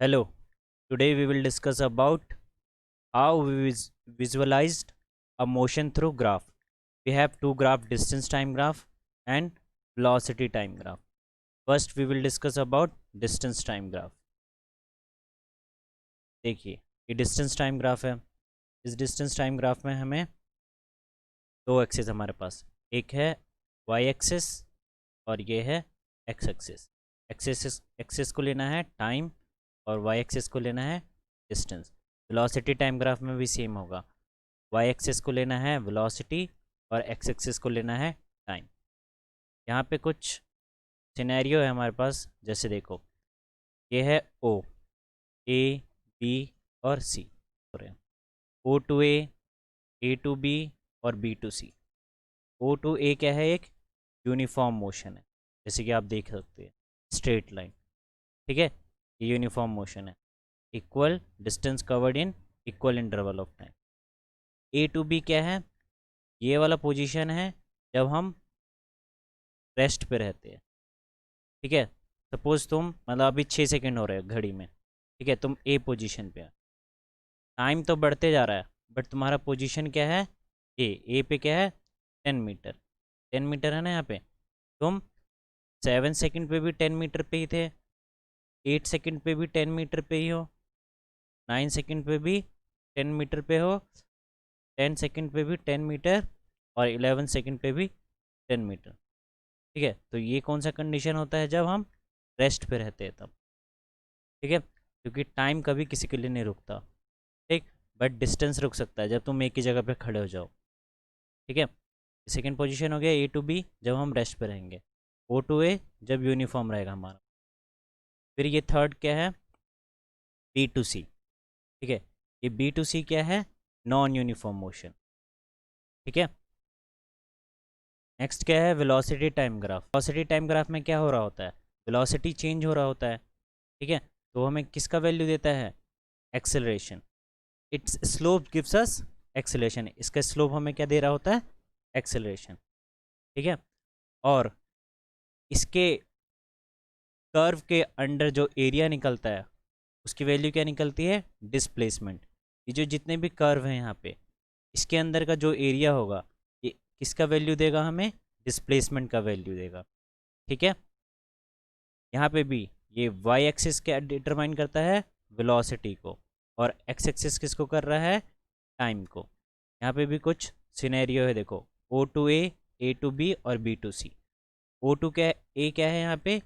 Hello, today we will discuss about how we visualized a motion through graph. We have two graph, distance time graph and velocity time graph. First we will discuss about distance time graph. देखिए ये distance time graph है। इस distance time graph में हमें दो axis हमारे पास, एक है वाई एक्सिस और ये है एक्स एक्सिस। एक्सिस को लेना है टाइम और वाई एक्सिस को लेना है डिस्टेंस। वेलोसिटी टाइम ग्राफ में भी सेम होगा, वाई एक्सिस को लेना है वेलोसिटी और एक्स एक्सिस को लेना है टाइम। यहाँ पे कुछ सिनेरियो है हमारे पास, जैसे देखो ये है ओ, ए बी और C, O to A to B और B to C. O to A क्या है, एक यूनिफॉर्म मोशन है, जैसे कि आप देख सकते हैं स्ट्रेट लाइन, ठीक है, ये यूनिफॉर्म मोशन है। Equal distance covered in equal interval of time. A to B क्या है, ये वाला पोजीशन है जब हम रेस्ट पे रहते हैं, ठीक है। सपोज तुम मतलब अभी 6 सेकंड हो रहे हैं घड़ी में, ठीक है, तुम ए पोजीशन पे है, टाइम तो बढ़ते जा रहा है बट तुम्हारा पोजीशन क्या है, ए पे क्या है 10 मीटर, 10 मीटर है ना। यहाँ पे तुम 7 सेकंड पे भी 10 मीटर पे ही थे, 8 सेकंड पे भी 10 मीटर पे ही हो, 9 सेकंड पे भी 10 मीटर पे हो, 10 सेकंड पे भी 10 मीटर और 11 सेकंड पे भी 10 मीटर, ठीक है। तो ये कौन सा कंडीशन होता है, जब हम रेस्ट पे रहते हैं तब, ठीक है, क्योंकि टाइम कभी किसी के लिए नहीं रुकता, ठीक, बट डिस्टेंस रुक सकता है जब तुम एक ही जगह पे खड़े हो जाओ, ठीक है। सेकेंड पोजीशन हो गया ए टू बी जब हम रेस्ट पे रहेंगे, ओ टू ए जब यूनिफॉर्म रहेगा हमारा। फिर ये थर्ड क्या है, बी टू सी, ठीक है, ये बी टू सी क्या है, नॉन यूनिफॉर्म मोशन, ठीक है। नेक्स्ट क्या है, velocity time graph. Velocity time graph में क्या हो रहा होता है, वेलोसिटी चेंज हो रहा होता है, ठीक है। तो हमें किसका वैल्यू देता है, acceleration. It's slope gives us acceleration, इसका स्लोप हमें क्या दे रहा होता है, एक्सेलरेशन, ठीक है। और इसके कर्व के अंडर जो एरिया निकलता है उसकी वैल्यू क्या निकलती है, डिस्प्लेसमेंट। ये जो जितने भी कर्व हैं यहाँ पे, इसके अंदर का जो एरिया होगा ये किसका वैल्यू देगा, हमें डिस्प्लेसमेंट का वैल्यू देगा, ठीक है। यहाँ पे भी ये वाई एक्सिस क्या डिटरमाइन करता है, वेलोसिटी को, और एक्स एक्सिस किसको कर रहा है, टाइम को। यहाँ पे भी कुछ सिनेरियो है, देखो O to A to B और B to C. O to क्या है, ए क्या है यहाँ पे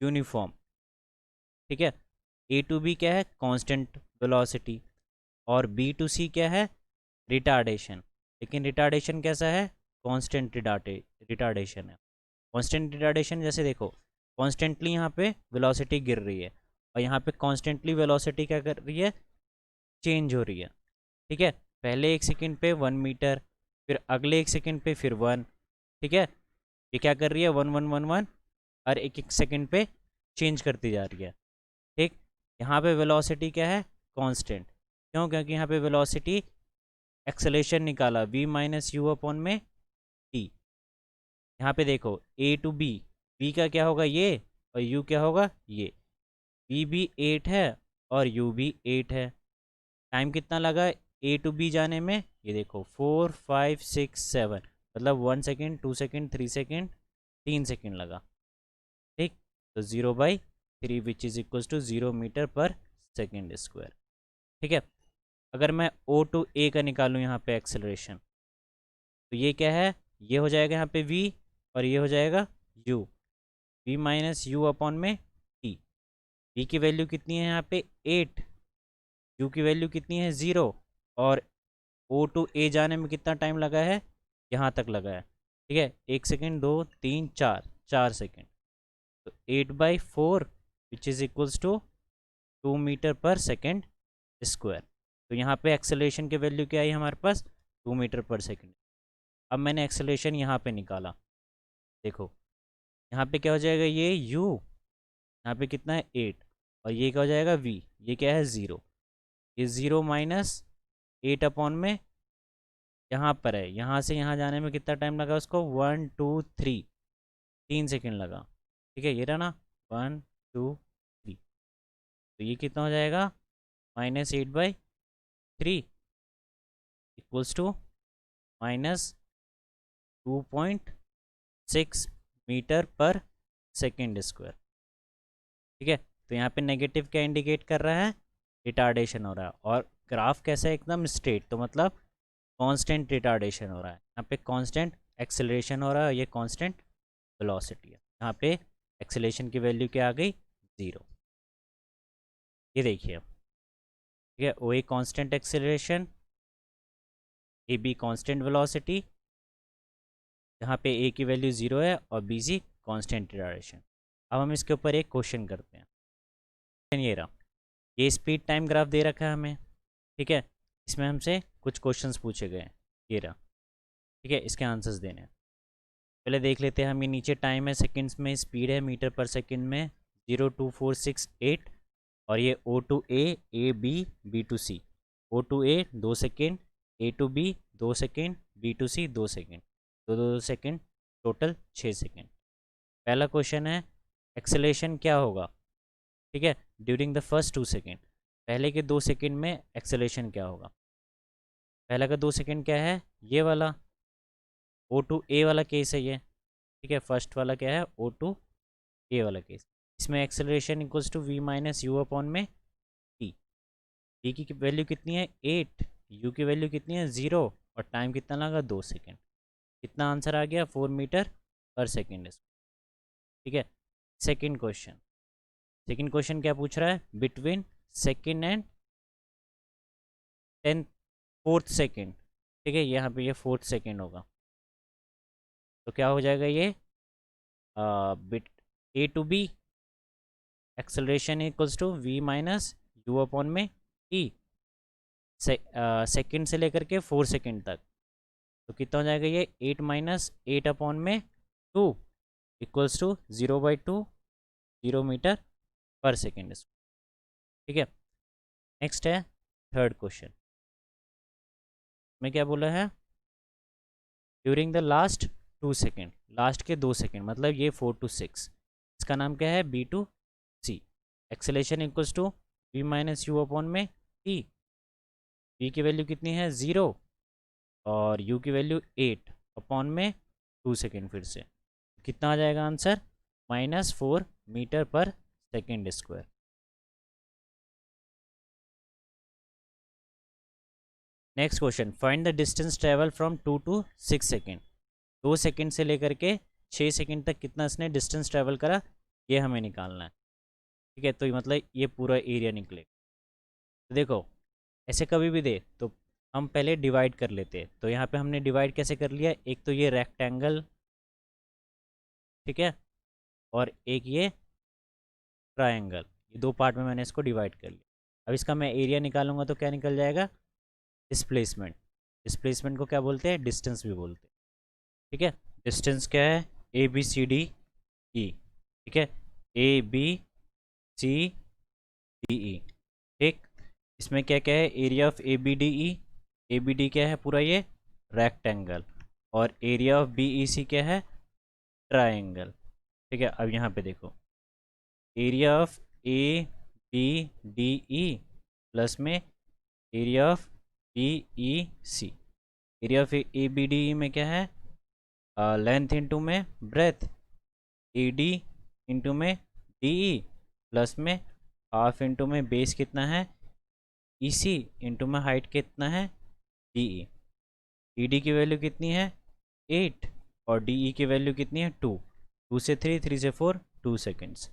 यूनिफॉर्म, ठीक है, ए टू बी क्या है कांस्टेंट वेलोसिटी, और बी टू सी क्या है रिटार्डेशन। लेकिन रिटार्डेशन कैसा है, कांस्टेंट रिटार्डेशन है। कांस्टेंट रिटार्डेशन जैसे देखो कॉन्स्टेंटली यहाँ पे वेलोसिटी गिर रही है और यहाँ पे कॉन्स्टेंटली वेलोसिटी क्या कर रही है, चेंज हो रही है, ठीक है। पहले 1 सेकंड पे 1 मीटर, फिर अगले 1 सेकंड पे फिर 1, ठीक है। ये क्या कर रही है, 1 1 1 1 और एक एक सेकंड पे चेंज करती जा रही है, ठीक। यहाँ पे वेलोसिटी क्या है, कांस्टेंट, क्यों, क्योंकि यहाँ पे वेलोसिटी एक्सेलेरेशन निकाला v माइनस यू अपॉन में टी। यहाँ पे देखो ए टू बी, बी का क्या होगा ये और यू क्या होगा ये, बी भी 8 है और यू भी 8 है। टाइम कितना लगा ए टू बी जाने में, ये देखो 4 5 6 7, मतलब 1 सेकेंड 2 सेकेंड 3 सेकेंड 3 सेकेंड लगा, ठीक। तो 0/3 which is equal to 0 metre per second square, ठीक है। अगर मैं ओ टू ए का निकालूँ यहाँ पे एक्सेलरेशन, तो ये क्या है, ये हो जाएगा यहाँ पे v और ये हो जाएगा u, v minus u upon में t। v की वैल्यू कितनी है यहाँ पे 8, u की वैल्यू कितनी है 0, और o टू a जाने में कितना टाइम लगा है, यहाँ तक लगा है, ठीक है, 1 सेकेंड 2 3 4 4 सेकेंड। तो 8/4 which is equals to 2 metre per second square. तो यहाँ पे एक्सेलरेशन की वैल्यू क्या आई हमारे पास, 2 मीटर पर सेकेंड। अब मैंने एक्सेलरेशन यहाँ पे निकाला, देखो यहाँ पे क्या हो जाएगा, ये u यहाँ पे कितना है 8 और ये क्या हो जाएगा v, ये क्या है 0, ये 0 माइनस 8 अपॉन में यहाँ पर है, यहाँ से यहाँ जाने में कितना टाइम लगा उसको, 1 2 3 3 सेकेंड लगा, ठीक है, ये रहा ना 1 2 3। तो ये कितना हो जाएगा, -8/3 equals to -2.6 metre per second square. ठीक है, तो यहाँ पे नेगेटिव क्या इंडिकेट कर रहा है, रिटार्डेशन हो रहा है। और ग्राफ कैसा है, एकदम स्ट्रेट, तो मतलब कांस्टेंट रिटार्डेशन हो रहा है। यहाँ पे कांस्टेंट एक्सेलरेशन हो रहा है, ये कांस्टेंट वेलोसिटी है। यहाँ पे एक्सेलरेशन की वैल्यू क्या आ गई, 0। ये देखिए, ठीक है, O A constant acceleration, A B constant velocity, यहाँ पे ए की वैल्यू 0 है और बी सी कांस्टेंट रिटार्डेशन। अब हम इसके ऊपर एक क्वेश्चन करते हैं। ये रहा, ये स्पीड टाइम ग्राफ दे रखा है हमें, ठीक है, इसमें हमसे कुछ क्वेश्चंस पूछे गए हैं। ये रहा, ठीक है, इसके आंसर्स देने हैं। पहले देख लेते हैं हम, ये नीचे टाइम है सेकंड्स में, स्पीड है मीटर पर सेकंड में 02468, और ये O to A B B to C, O to A 2 second, A to B 2 second, B to C 2 second, 2 second, total 6 second. पहला क्वेश्चन है एक्सेलेरेशन क्या होगा, ठीक है, ड्यूरिंग द फर्स्ट 2 सेकेंड, पहले के 2 सेकेंड में एक्सेलेरेशन क्या होगा। पहला का 2 सेकेंड क्या है, ये वाला ओ टू ए वाला केस है ये, ठीक है, फर्स्ट वाला क्या है, ओ टू ए वाला केस। इसमें acceleration equals to v minus u upon में टी। टी की वैल्यू कितनी है 8, यू की वैल्यू कितनी है 0, और टाइम कितना लगा 2 सेकेंड। कितना आंसर आ गया, 4 मीटर पर सेकेंड। ठीक है, सेकेंड क्वेश्चन, सेकेंड क्वेश्चन क्या पूछ रहा है, between second and 4th second, ठीक है, यहाँ पे ये 4th सेकेंड होगा, तो क्या हो जाएगा ये, बिट A to B acceleration equals to v minus u upon में टी, सेकेंड से लेकर के 4 सेकेंड तक, तो कितना हो जाएगा ये 8 माइनस 8 अपॉन में 2 equals to 0/2, 0 metre per second. ठीक है, नेक्स्ट है थर्ड क्वेश्चन में क्या बोला है, during the last 2 second, last के 2 सेकेंड मतलब ये 4 to 6, इसका नाम क्या है, B to C, acceleration equals to v minus u upon में टी, वी की वैल्यू कितनी है 0 और यू की वैल्यू 8 अपॉन में 2 सेकेंड, फिर से कितना आ जाएगा answer, -4 metre per second square. Next question, find the distance travel from 2 to 6 second, 2 second से लेकर के 6 सेकेंड तक कितना इसने डिस्टेंस ट्रेवल करा, ये हमें निकालना है। ठीक है, तो मतलब ये पूरा एरिया निकले, तो देखो ऐसे कभी भी दे तो हम पहले डिवाइड कर लेते हैं। तो यहाँ पे हमने डिवाइड कैसे कर लिया, एक तो ये रेक्टेंगल, ठीक है, और एक ये ट्रायंगल, ये 2 पार्ट में मैंने इसको डिवाइड कर लिया। अब इसका मैं एरिया निकालूंगा तो क्या निकल जाएगा, डिस्प्लेसमेंट, डिस्प्लेसमेंट को क्या बोलते हैं, डिस्टेंस भी बोलते हैं। ठीक है, डिस्टेंस क्या है, A B C D E, ठीक है, A B C D E. ठीक, इसमें क्या क्या है, area of A B D E, A B D क्या है पूरा ये रेक्टेंगल, और area of B E C क्या है, ट्रायंगल। ठीक है, अब यहाँ पे देखो, area of A B D E plus में area of B E C, area of A B D E में क्या है, लेंथ इंटू में ब्रेथ, ए डी इंटू में डी ई प्लस में हाफ इंटू में बेस कितना है ई सी इंटू में हाइट कितना है डी ई। ई डी की वैल्यू कितनी है 8 और डी ई की वैल्यू कितनी है 2, 2 से 3, 3 से 4, 2 सेकेंड्स,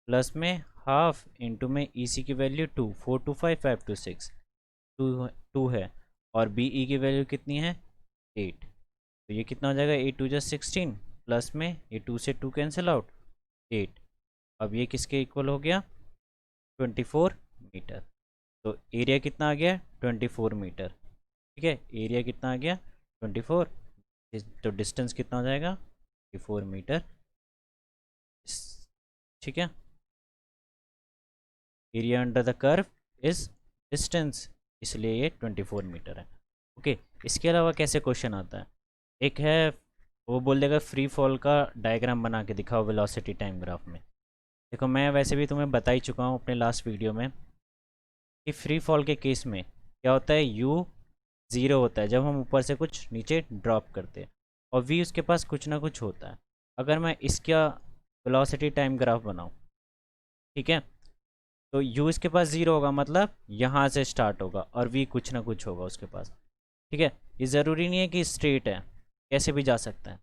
प्लस में हाफ इंटू में ई सी की वैल्यू 2, 4 to 5, 5 to 6, 2 है, और बी ई की वैल्यू कितनी है 8, तो ये कितना हो जाएगा 8 2 16, प्लस में ये 2 से 2 कैंसिल आउट 8। अब ये किसके इक्वल हो गया 24 मीटर, तो एरिया कितना आ गया 24 मीटर। ठीक है, एरिया कितना आ गया 24, तो डिस्टेंस कितना हो जाएगा 24 मीटर। ठीक है, area under the curve is distance, इसलिए ये 24 मीटर है। ओके, इसके अलावा कैसे क्वेश्चन आता है, एक है वो बोल देगा फ्री फॉल का डायग्राम बना के दिखाओ वेलोसिटी टाइम ग्राफ में, देखो मैं वैसे भी तुम्हें बता ही चुका हूँ अपने लास्ट वीडियो में कि फ्री फॉल के केस में क्या होता है, यू ज़ीरो होता है जब हम ऊपर से कुछ नीचे ड्रॉप करते हैं, और वी उसके पास कुछ ना कुछ होता है। अगर मैं इसका वेलोसिटी टाइम ग्राफ बनाऊँ, ठीक है, तो यू इसके पास ज़ीरो होगा, मतलब यहाँ से स्टार्ट होगा, और वी कुछ ना कुछ होगा उसके पास। ठीक है, ये ज़रूरी नहीं है कि स्ट्रेट है, कैसे भी जा सकता है।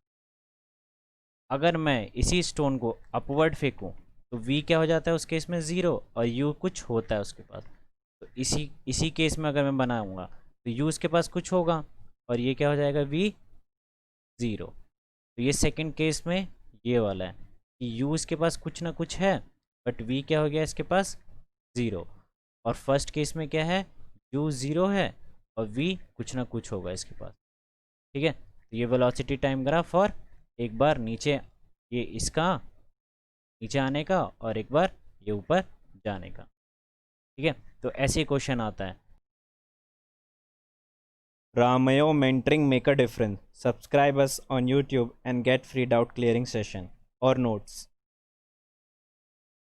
अगर मैं इसी स्टोन को अपवर्ड फेंकूँ तो वी क्या हो जाता है उस केस में, ज़ीरो, और यू कुछ होता है उसके पास। तो इसी इसी केस में अगर मैं बनाऊँगा तो यू उसके पास कुछ होगा, और ये क्या हो जाएगा, वी ज़ीरो। तो ये सेकंड केस में ये वाला है कि यू इसके पास कुछ ना कुछ है, बट वी क्या हो गया इसके पास, ज़ीरो। और फर्स्ट केस में क्या है, यू ज़ीरो है और वी कुछ ना कुछ होगा इसके पास। ठीक है, तो ये वेलोसिटी टाइम ग्राफ, और एक बार नीचे ये इसका नीचे आने का, और एक बार ये ऊपर जाने का। ठीक है, तो ऐसे क्वेश्चन आता है। Ramayo mentoring make a difference. Subscribe us on YouTube and get free doubt clearing session or notes.